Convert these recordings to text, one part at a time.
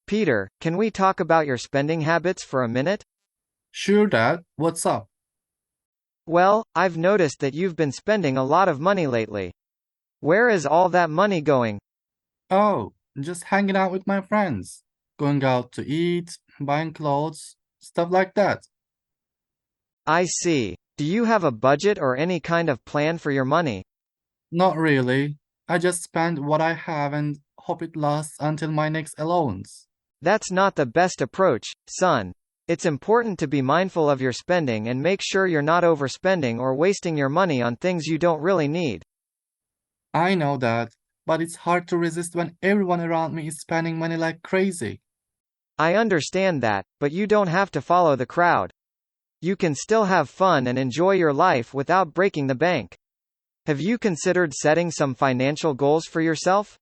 Peter, can we talk about your spending habits for a minute? Sure, Dad. What's up? Well, I've noticed that you've been spending a lot of money lately. Where is all that money going? Oh, just hanging out with my friends. Going out to eat, buying clothes, stuff like that. I see. Do you have a budget or any kind of plan for your money? Not really. I just spend what I have and hope it lasts until my next allowance. That's not the best approach, son. It's important to be mindful of your spending and make sure you're not overspending or wasting your money on things you don't really need. I know that, but it's hard to resist when everyone around me is spending money like crazy. I understand that, but you don't have to follow the crowd. You can still have fun and enjoy your life without breaking the bank. Have you considered setting some financial goals for yourself?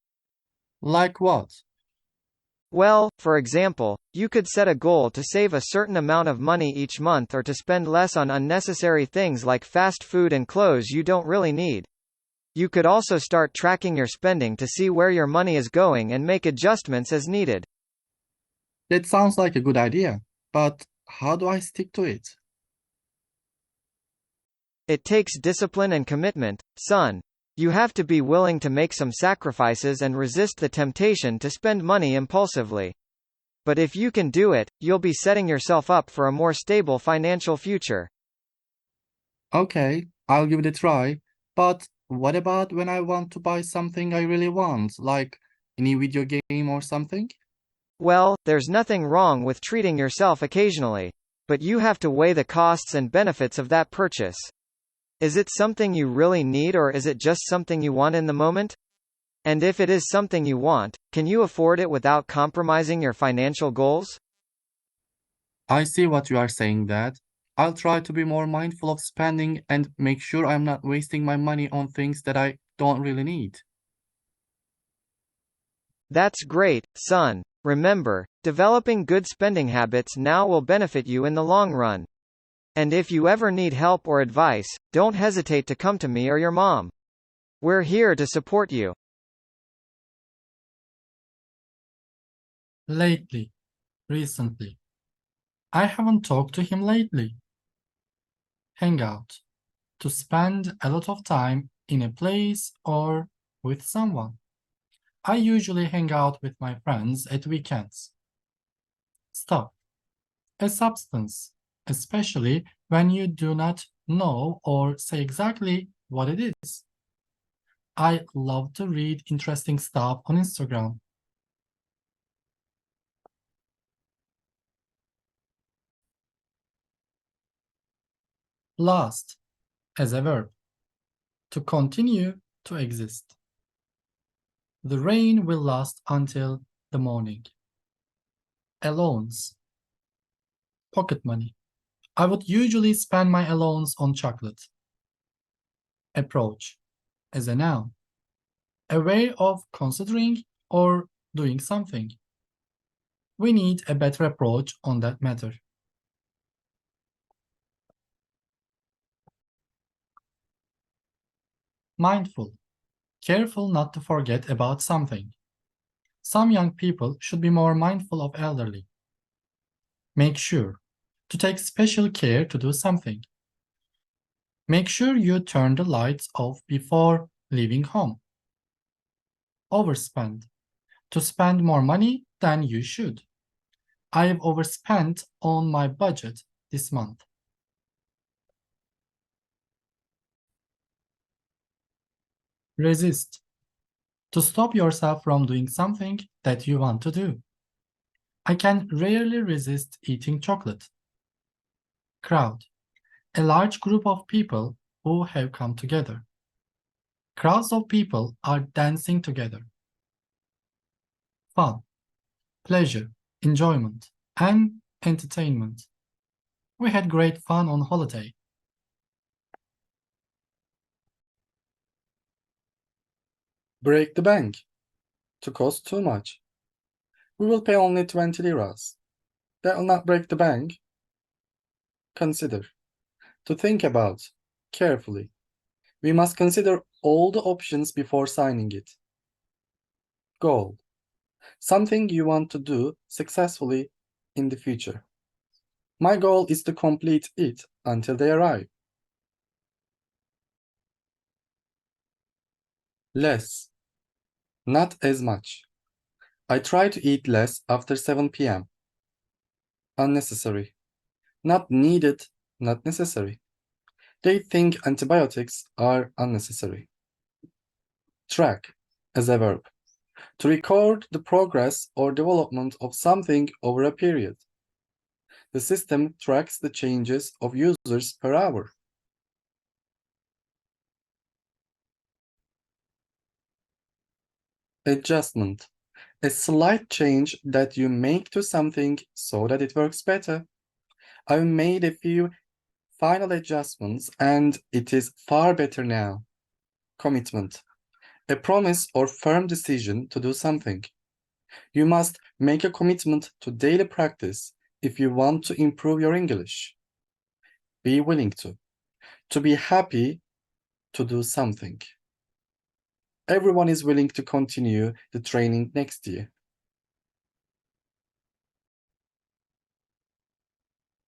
Like what? Well, for example, you could set a goal to save a certain amount of money each month or to spend less on unnecessary things like fast food and clothes you don't really need. You could also start tracking your spending to see where your money is going and make adjustments as needed. That sounds like a good idea, but how do I stick to it? It takes discipline and commitment, son. You have to be willing to make some sacrifices and resist the temptation to spend money impulsively. But if you can do it, you'll be setting yourself up for a more stable financial future. Okay, I'll give it a try. But what about when I want to buy something I really want, like any video game or something? Well, there's nothing wrong with treating yourself occasionally. But you have to weigh the costs and benefits of that purchase. Is it something you really need or is it just something you want in the moment? And if it is something you want, can you afford it without compromising your financial goals? I see what you are saying, Dad. I'll try to be more mindful of spending and make sure I'm not wasting my money on things that I don't really need. That's great, son. Remember, developing good spending habits now will benefit you in the long run. And if you ever need help or advice, don't hesitate to come to me or your mom. We're here to support you. Lately, recently. I haven't talked to him lately. Hang out. To spend a lot of time in a place or with someone. I usually hang out with my friends at weekends. Stop. A substance, especially when you do not know or say exactly what it is. I love to read interesting stuff on Instagram. Last, as a verb, to continue to exist. The rain will last until the morning. Allowance, pocket money. I would usually spend my allowance on chocolate. Approach, as a noun, a way of considering or doing something. We need a better approach on that matter. Mindful, careful not to forget about something. Some young people should be more mindful of elderly. Make sure to take special care to do something. Make sure you turn the lights off before leaving home. Overspend, to spend more money than you should. I have overspent on my budget this month. Resist, to stop yourself from doing something that you want to do. I can rarely resist eating chocolate. Crowd, a large group of people who have come together. Crowds of people are dancing together. Fun, pleasure, enjoyment, and entertainment. We had great fun on holiday. Break the bank. To cost too much. We will pay only 20 liras. That will not break the bank. Consider. To think about. Carefully. We must consider all the options before signing it. Goal. Something you want to do successfully in the future. My goal is to complete it until they arrive. Less. Not as much. I try to eat less after 7 p.m. Unnecessary. Not needed, not necessary. They think antibiotics are unnecessary. Track as a verb. To record the progress or development of something over a period. The system tracks the changes of users per hour. Adjustment. A slight change that you make to something so that it works better. I've made a few final adjustments and it is far better now. Commitment. A promise or firm decision to do something. You must make a commitment to daily practice if you want to improve your English. Be willing to. To be happy to do something. Everyone is willing to continue the training next year.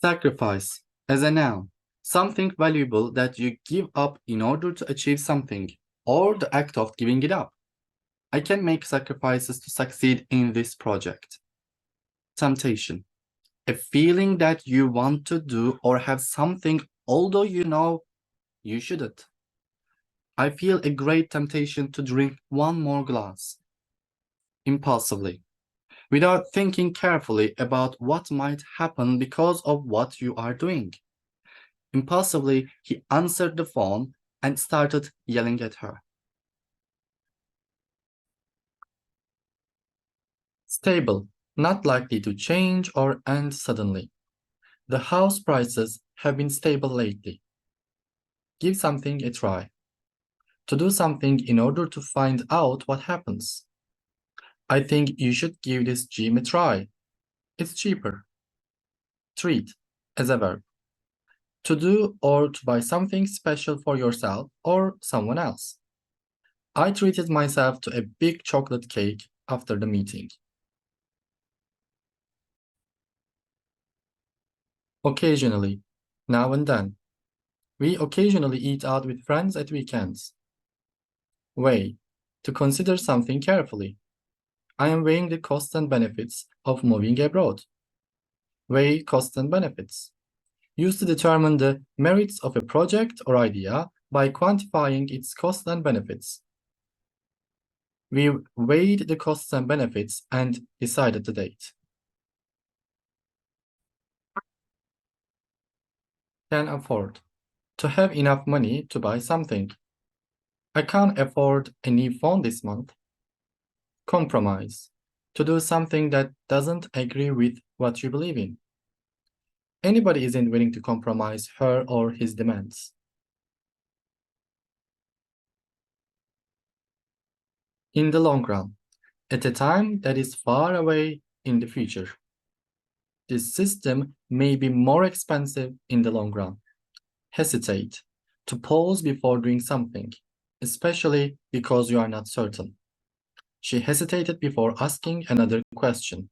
Sacrifice as a noun. Something valuable that you give up in order to achieve something, or the act of giving it up. I can make sacrifices to succeed in this project. Temptation. A feeling that you want to do or have something although you know you shouldn't. I feel a great temptation to drink one more glass. Impulsively. Without thinking carefully about what might happen because of what you are doing. Impulsively, he answered the phone and started yelling at her. Stable, not likely to change or end suddenly. The house prices have been stable lately. Give something a try. To do something in order to find out what happens. I think you should give this gym a try. It's cheaper. Treat as a verb. To do or to buy something special for yourself or someone else. I treated myself to a big chocolate cake after the meeting. Occasionally, now and then. We occasionally eat out with friends at weekends. Weigh, to consider something carefully. I am weighing the costs and benefits of moving abroad. Weigh costs and benefits. Used to determine the merits of a project or idea by quantifying its costs and benefits. We weighed the costs and benefits and decided the date. Can afford. To have enough money to buy something. I can't afford a new phone this month. Compromise. To do something that doesn't agree with what you believe in. Anybody isn't willing to compromise her or his demands. In the long run, at a time that is far away in the future. This system may be more expensive in the long run. Hesitate. To pause before doing something, especially because you are not certain. She hesitated before asking another question.